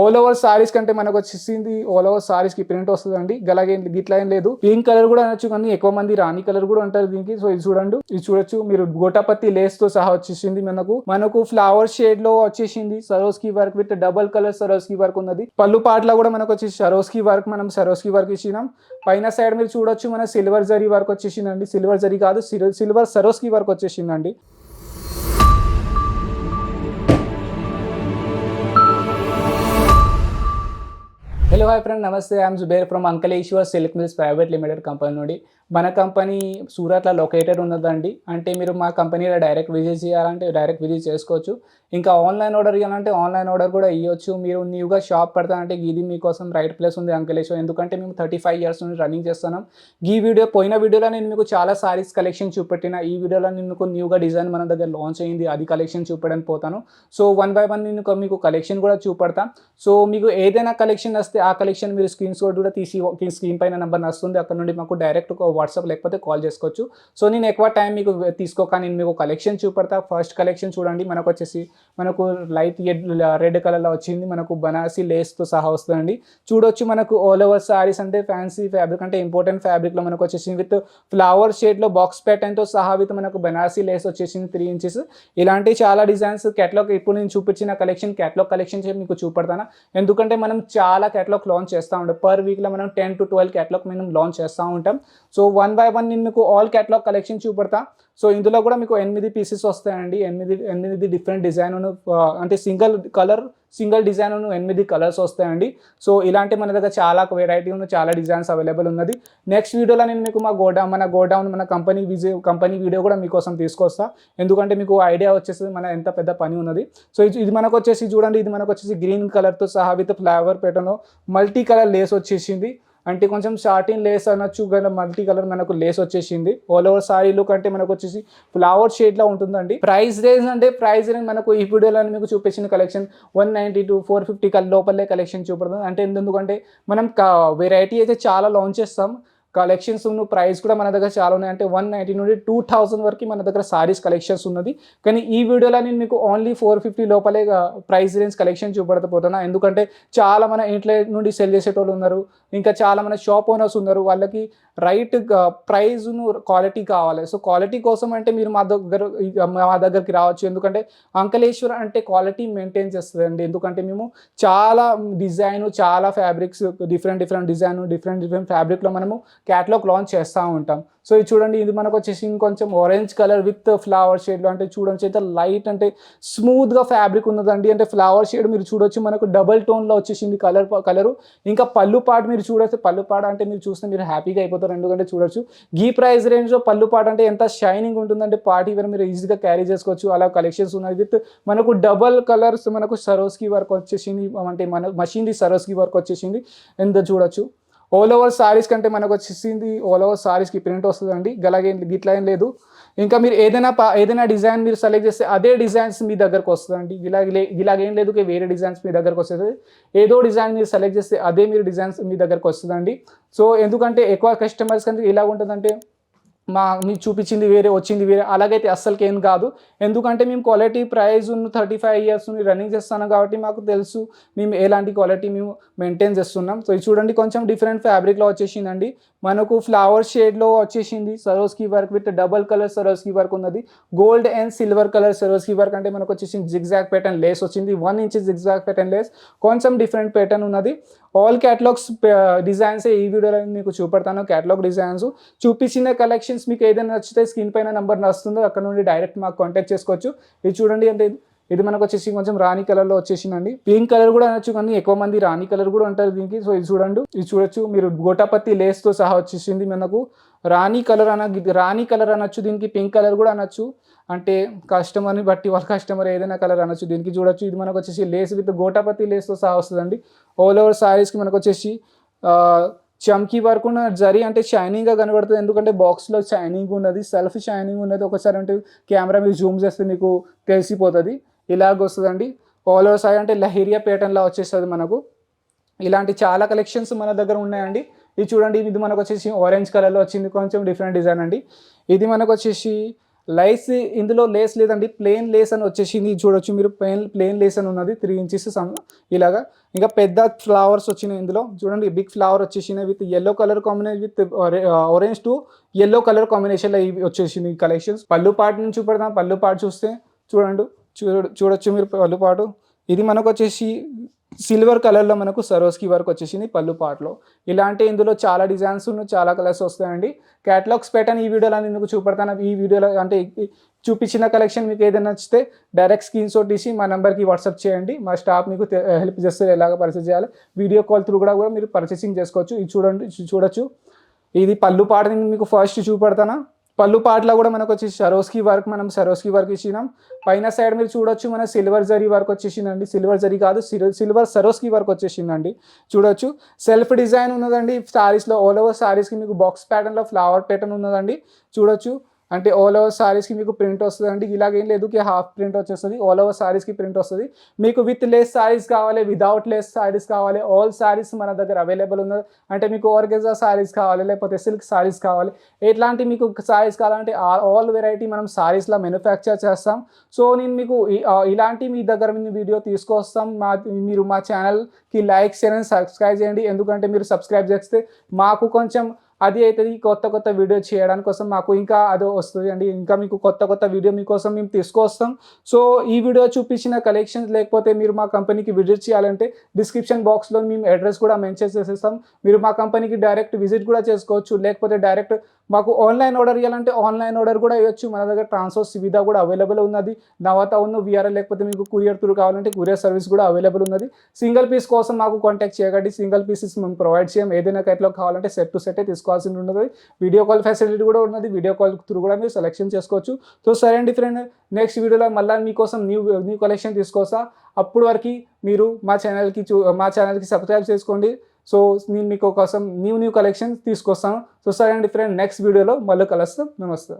All over saris కంటే మనకు వచ్చేసింది ఆల్ ఓవర్ సారీస్ కి ప్రింట్ వస్తుందండి. అలాగే గిట్లా ఏం లేదు, పింక్ కలర్ కూడా అనొచ్చు, కానీ ఎక్కువ మంది రాణి కలర్ కూడా అంటారు దీనికి. సో ఇది చూడండి, ఇది చూడొచ్చు మీరు, గోటాపత్తి లేస్ తో సహా వచ్చేసింది. మనకు ఫ్లవర్ షేడ్ లో వచ్చేసింది. Swarovski work with double colour Swarovski work ఉన్నది. పళ్ళు పాటలో కూడా మనకు వచ్చేసి సరోస్కి వర్క్, మనం సరోస్కి వర్క్ ఇచ్చినాం. పైన సైడ్ మీరు చూడొచ్చు మన సిల్వర్ జరీ వర్క్ వచ్చేసిందండి. సిల్వర్ జరీ కాదు, సిల్వర్ సరోస్కి వర్క్ వచ్చేసిందండి. హలో హాయ్ ఫ్రెండ్, నమస్తే. I'm Zubair from Ankleshwar silk mills private limited company నుండి. మన కంపెనీ సూరత్లో లొకేటెడ్ ఉన్నదండి. అంటే మీరు మా కంపెనీలో డైరెక్ట్ విజిట్ చేయాలంటే డైరెక్ట్ విజిట్ చేసుకోవచ్చు. ఇంకా ఆన్లైన్ ఆర్డర్ ఇవ్వాలంటే ఆన్లైన్ ఆర్డర్ కూడా ఇవ్వచ్చు. మీరు న్యూగా షాప్ పెడతానంటే ఇది మీకోసం రైట్ ప్లేస్ ఉంది అంకలేశ్వర్. ఎందుకంటే మేము 35 years నుండి రన్నింగ్ చేస్తున్నాం. పోయిన వీడియోలో నేను మీకు చాలా సారీస్ కలెక్షన్ చూపెట్టిన. ఈ వీడియోలో నేను మీకు న్యూగా డిజైన్ మన దగ్గర లాంచ్ అయింది, అది కలెక్షన్ చూపెట్టడానికి పోతాను. సో 1 by 1 నేను మీకు కలెక్షన్ కూడా చూపెడతాను. సో మీకు ఏదైనా కలెక్షన్ వస్తే ఆ కలెక్షన్ మీరు స్క్రీన్ షాట్ కూడా తీసి స్క్రీన్ పైన నెంబర్ వస్తుంది, అక్కడ నుండి మాకు డైరెక్ట్ వాట్సాప్ లేకపోతే కాల్ చేసుకోవచ్చు. సో నేను ఎక్కువ టైం మీకు తీసుకోక నేను మీకు కలెక్షన్ చూపెడతా. ఫస్ట్ కలెక్షన్ చూడండి, మనకు లైట్ రెడ్ కలర్లో వచ్చింది. మనకు బనారసి లేస్తో సహా వస్తుందండి. చూడొచ్చు మనకు ఆల్ ఓవర్ సారీస్ అంటే ఫ్యాన్సీ ఫ్యాబ్రిక్ అంటే ఇంపార్టెంట్ ఫ్యాబ్రిక్లో మనకు వచ్చేసి విత్ ఫ్లవర్ షేడ్లో బాక్స్ ప్యాటర్న్తో సహా విత్ మనకు బనారసి లేస్ వచ్చేసింది 3 inches. ఇలాంటి చాలా డిజైన్స్ క్యాటలాగ్ ఇప్పుడు నేను చూపించిన కలెక్షన్ క్యాటలాగ్ కలెక్షన్ మీకు చూపెడతాను. ఎందుకంటే మనం చాలా క్యాటలాగ్ లాంచ్ చేస్తూ ఉంటాం. పర్ వీక్లో మనం 10 to 12 క్యాటలాగ్ మనం లాంచ్ చేస్తూ ఉంటాం. సో 1 by 1 నేను మీకు ఆల్ క్యాటలాగ్ కలెక్షన్ చూపెడతా. సో ఇందులో కూడా మీకు 8 pieces వస్తాయండి. 8 డిఫరెంట్ డిజైన్, అంటే సింగిల్ డిజైన్ 8 కలర్స్ వస్తాయండి. సో ఇలాంటి మన దగ్గర చాలా వెరైటీ ఉన్న చాలా డిజైన్స్ అవైలబుల్ ఉన్నది. నెక్స్ట్ వీడియోలో నేను మీకు మన గోడౌన్ మన కంపెనీ వీడియో కూడా మీకోసం తీసుకొస్తా. ఎందుకంటే మీకు ఐడియా వచ్చేసి మన ఎంత పెద్ద పని ఉన్నది. సో ఇది మనకు వచ్చేసి చూడండి, ఇది మనకు వచ్చేసి గ్రీన్ కలర్తో సహా with flower pattern multi colour Lay's వచ్చేసింది. అంటే కొంచెం షార్టిన్ లేస్ అనొచ్చు, కానీ మల్టీ కలర్ మనకు లేస్ వచ్చేసింది. ఆల్ ఓవర్ సారీ లుక్ అంటే మనకు వచ్చేసి ఫ్లవర్ షేడ్లో ఉంటుందండి. ప్రైస్ రేంజ్ మనకు ఈ వీడియోలో మీకు చూపించిన కలెక్షన్ 190 to 450 లోపలే కలెక్షన్ చూపడుతుంది. అంటే ఎందుకంటే మనం వెరైటీ అయితే చాలా లాంచ్ చేస్తాం. కలెక్షన్స్ ప్రైస్ కూడా మన దగ్గర చాలా ఉన్నాయి. అంటే 190 నుండి 2000 వరకు మన దగ్గర సారీస్ కలెక్షన్స్ ఉన్నది. కానీ ఈ వీడియోలో నేను మీకు ఓన్లీ 450 లోపలే ప్రైస్ రేంజ్ కలెక్షన్ చూపెడతా. ఎందుకంటే చాలా మన ఇంట్లో నుండి సెల్ చేసేటోళ్ళు ఉన్నారు, ఇంకా చాలా మన షాప్ ఓనర్స్ ఉన్నారు. వాళ్ళకి రైట్ ప్రైజ్ను క్వాలిటీ కావాలి. సో క్వాలిటీ కోసం అంటే మీరు మా దగ్గరికి రావచ్చు. ఎందుకంటే అంకలేశ్వర్ అంటే క్వాలిటీ మెయింటైన్ చేస్తుందండి. ఎందుకంటే మేము చాలా డిజైన్, చాలా ఫ్యాబ్రిక్స్, డిఫరెంట్ డిజైన్ ఫ్యాబ్రిక్లో మనము క్యాటలాగ్ లాంచ్ చేస్తూ ఉంటాం. సో ఇది చూడండి, ఇది మనకు వచ్చేసి ఇంకొంచెం ఆరెంజ్ కలర్ విత్ ఫ్లవర్ షేడ్లో, అంటే చూడొచ్చు అయితే లైట్ అంటే స్మూత్గా ఫ్యాబ్రిక్ ఉన్నదండి. అంటే ఫ్లవర్ షేడ్ మీరు చూడొచ్చు మనకు డబల్ టోన్లో వచ్చేసింది కలరు. ఇంకా పళ్ళు పాట మీరు చూడొచ్చు, పళ్ళు పాట అంటే మీరు చూస్తే మీరు హ్యాపీగా అయిపోతారు. ఎందుకంటే చూడొచ్చు ఈ ప్రైస్ రేంజ్లో పళ్ళు పాట అంటే ఎంత షైనింగ్ ఉంటుందంటే పార్టీ వేర్ మీరు ఈజీగా క్యారీ చేసుకోవచ్చు. అలా కలెక్షన్స్ ఉన్నాయి. విత్ మనకు డబల్ కలర్స్, మనకు సరోస్కి వర్క్ వచ్చేసింది. అంటే మన మషిన్ది సరోస్కి వర్క్ వచ్చేసింది. ఎంత చూడొచ్చు ఆల్ ఓవర్ సారీస్ కంటే మనకు వచ్చేసింది ఆల్ ఓవర్ సారీస్కి ప్రింట్ వస్తుందండి. అలాగే గిట్లా ఏం లేదు, ఇంకా మీరు ఏదైనా డిజైన్ మీరు సెలెక్ట్ చేస్తే అదే డిజైన్స్ మీ దగ్గరకు వస్తుందండి. ఇలాగేం లేదు వేరే డిజైన్స్ మీ దగ్గరకు వస్తుంది. ఏదో డిజైన్ మీరు సెలెక్ట్ చేస్తే అదే మీరు డిజైన్స్ మీ దగ్గరకు వస్తుందండి. సో ఎందుకంటే ఎక్కువ కస్టమర్స్ కంటే ఇలా ఉంటుందంటే మీకు చూపించింది వేరే వచ్చింది వేరే, అలాగైతే అస్సలకి ఏం కాదు. ఎందుకంటే మేము క్వాలిటీ ప్రైస్ 35 years నుండి రన్నింగ్ చేస్తున్నాం కాబట్టి మాకు తెలుసు మేము ఎలాంటి క్వాలిటీ మేము మెయింటైన్ చేస్తున్నాం. సో ఇది చూడండి, కొంచెం డిఫరెంట్ ఫ్యాబ్రిక్లో వచ్చేసిందండి. మనకు ఫ్లవర్ షేడ్లో వచ్చేసింది. Swarovski work with double colour Swarovski work ఉన్నది. Gold and silver colour Swarovski work అంటే మనకు వచ్చేసి జిగ్జాగ్ ప్యాటర్న్ లేస్ వచ్చింది. 1 inch జిగ్జాగ్ ప్యాటర్న్ లేస్, కొంచెం డిఫరెంట్ ప్యాటర్న్ ఉన్నది. ఆల్ క్యాటలాగ్స్ డిజైన్స్ ఈ వీడియోలో మీకు చూపెడతాను. క్యాటలాగ్ డిజైన్స్ చూపించిన కలెక్షన్స్ మీకు ఏదైనా నచ్చితే స్క్రీన్ పైన నెంబర్ వస్తుందో అక్కడ నుండి డైరెక్ట్ మాకు కాంటాక్ట్ చేసుకోవచ్చు. ఇది చూడండి, అంటే ఇది మనకు వచ్చేసి కొంచెం రాణి కలర్లో వచ్చేసిందండి. పింక్ కలర్ కూడా అనొచ్చు, కానీ ఎక్కువ మంది రాణి కలర్ కూడా అంటారు దీనికి. సో ఇది చూడొచ్చు మీరు, గోటాపత్తి లేస్తో సహా వచ్చేసింది. మనకు రాణి కలర్ అనొచ్చు, దీనికి పింక్ కలర్ కూడా అనొచ్చు. అంటే కస్టమర్ని బట్టి వాళ్ళ కస్టమర్ ఏదైనా కలర్ అనొచ్చు. దీనికి చూడొచ్చు, ఇది మనకు వచ్చేసి లేస్ విత్ గోటాపత్తి లేస్తో సహా వస్తుందండి. ఆల్ ఓవర్ సారీస్కి మనకు వచ్చేసి చమ్కీ వర్క్ ఉన్న జరీ, అంటే షైనింగ్గా కనబడుతుంది. ఎందుకంటే బాక్స్లో షైనింగ్ ఉన్నది, సెల్ఫ్ షైనింగ్ ఉన్నది. ఒకసారి అంటే కెమెరా మీరు జూమ్ చేస్తే మీకు తెలిసిపోతుంది. ఇలాగ వస్తుందండి. ఆల్ ఓవర్ సారీ అంటే లహేరియా ప్యాటర్న్లా వచ్చేస్తుంది మనకు. ఇలాంటి చాలా కలెక్షన్స్ మన దగ్గర ఉన్నాయండి. ఇది చూడండి, ఇది మనకు వచ్చేసి ఆరెంజ్ కలర్లో వచ్చింది, కొంచెం డిఫరెంట్ డిజైన్ అండి. ఇది మనకు వచ్చేసి లైస్ ఇందులో లేస్ లేదండి, ప్లెయిన్ లేస్ అని వచ్చేసింది. చూడొచ్చు మీరు, ప్లెయిన్ లేస్ అని ఉన్నది 3 ఇంచెస్ ఇలాగా. ఇంకా పెద్ద ఫ్లవర్స్ వచ్చినాయి ఇందులో చూడండి, బిగ్ ఫ్లవర్ వచ్చేసినాయి with yellow colour combination with orange to yellow colour కాంబినేషన్లో ఇవి వచ్చేసింది ఈ కలెక్షన్స్. పళ్ళు పాటు నుంచి చూపెడతాం. పళ్ళు పాటు చూస్తే చూడండి, చూడొచ్చు మీరు పళ్ళు పాటు. ఇది మనకు వచ్చేసి సిల్వర్ కలర్లో మనకు సరోస్కి వర్క్ వచ్చేసింది పళ్ళు పాటలో. ఇలాంటి ఇందులో చాలా డిజైన్స్ చాలా కలర్స్ వస్తాయండి. క్యాటలాగ్స్ పెట్టని ఈ వీడియోలో ఎందుకు చూపెడతాను. ఈ వీడియోలో అంటే చూపించిన కలెక్షన్ మీకు ఏదైనా నచ్చితే డైరెక్ట్ స్క్రీన్ షాట్ తీసి మా నెంబర్కి వాట్సాప్ చేయండి. మా స్టాఫ్ మీకు హెల్ప్ చేస్తే ఎలాగ పర్చేస్ చేయాలి. వీడియో కాల్ త్రూ కూడా మీరు పర్చేసింగ్ చేసుకోవచ్చు. ఇది చూడొచ్చు. ఇది పళ్ళు పాటని మీకు ఫస్ట్ చూపెడతాను. పళ్ళు పాటలో కూడా మనకు వచ్చి సరోస్కి వర్క్, మనం సరోస్కి వర్క్ ఇచ్చినాం. పైన సైడ్ మీరు చూడొచ్చు మన సిల్వర్ జరీ వర్క్ వచ్చేసిందండి. సిల్వర్ జరీ కాదు, సిల్వర్ సరోస్కి వర్క్ వచ్చేసిందండి. చూడొచ్చు సెల్ఫ్ డిజైన్ ఉన్నదండి సారీస్లో. ఆల్ ఓవర్ సారీస్కి మీకు బాక్స్ ప్యాటర్న్లో ఫ్లవర్ ప్యాటర్న్ ఉన్నదండి. చూడొచ్చు, అంటే ఆల్ ఓవర్ సారీస్కి మీకు ప్రింట్ వస్తుందండి. ఇలాగేం లేదు కి హాఫ్ ప్రింట్ వచ్చేస్తుంది, ఆల్ ఓవర్ సారీస్కి ప్రింట్ వస్తుంది. మీకు విత్ లేస్ సారీస్ కావాలి, వితౌట్ లేస్ సారీస్ కావాలి, ఆల్ సారీస్ మన దగ్గర అవైలబుల్ ఉన్నది. అంటే మీకు ఆర్గెన్జా సారీస్ కావాలి, లేకపోతే సిల్క్ సారీస్ కావాలి, ఎట్లాంటి మీకు సారీస్ కావాలంటే ఆల్ వెరైటీ మనం సారీస్లో మ్యానుఫ్యాక్చర్ చేస్తాం. సో నేను మీకు ఇలాంటి మీ దగ్గర వీడియో తీసుకొస్తాం. మీరు మా ఛానల్కి లైక్ షేర్ అండ్ సబ్స్క్రైబ్ చేయండి. ఎందుకంటే మీరు సబ్స్క్రైబ్ చేస్తే మాకు కొంచెం అది అవుతుంది, కొత్త వీడియో చేయడానికి కోసం మాకు ఇంకా అది వస్తుంది అండి. ఇంకా మీకు కొత్త వీడియో మీకోసం మేము తీసుకొస్తాం. సో ఈ వీడియో చూపించిన కలెక్షన్స్ లేకపోతే మీరు మా కంపెనీకి విజిట్ చేయాలంటే డిస్క్రిప్షన్ బాక్స్లో మేము అడ్రస్ కూడా మెన్షన్ చేసేస్తాం. మీరు మా కంపెనీకి డైరెక్ట్ విజిట్ కూడా చేసుకోవచ్చు, లేకపోతే డైరెక్ట్ మాకు ఆన్లైన్ ఆర్డర్ ఇవ్వాలంటే ఆన్లైన్ ఆర్డర్ కూడా ఇవ్వచ్చు. మన దగ్గర ట్రాన్స్ఫర్ సువిధ కూడా అవైలబుల్ ఉన్నది. నవత ఉన్న విఆర్ఎల్ లేకపోతే మీకు కొరియర్ త్రూ కావాలంటే కొరియర్ సర్వీస్ కూడా అవైలబుల్ ఉన్నది. సింగిల్ పీస్ కోసం మాకు కాంటాక్ట్ చేయకండి. సింగిల్ పీసెస్ మేము ప్రొవైడ్ చేయం. ఏదైనా కైట్లో కావాలంటే సెట్ టు సెట్ తీసుకోవాల్సి ఉన్నది. వీడియో కాల్ ఫెసిలిటీ కూడా ఉన్నది. వీడియో కాల్ త్రూ కూడా మీరు సెలెక్షన్ చేసుకోవచ్చు. సో సరే అండి ఫ్రెండ్, నెక్స్ట్ వీడియోలో మళ్ళీ మీకోసం న్యూ కలెక్షన్ తీసుకొస్తా. అప్పుడు వరకు మీరు మా ఛానల్కి సబ్స్క్రైబ్ చేసుకోండి. సో నేను మీకు కోసం న్యూ కలెక్షన్ తీసుకొస్తాను. సో సరే అండి ఫ్రెండ్, నెక్స్ట్ వీడియోలో మళ్ళీ కలుస్తాం. నమస్తే.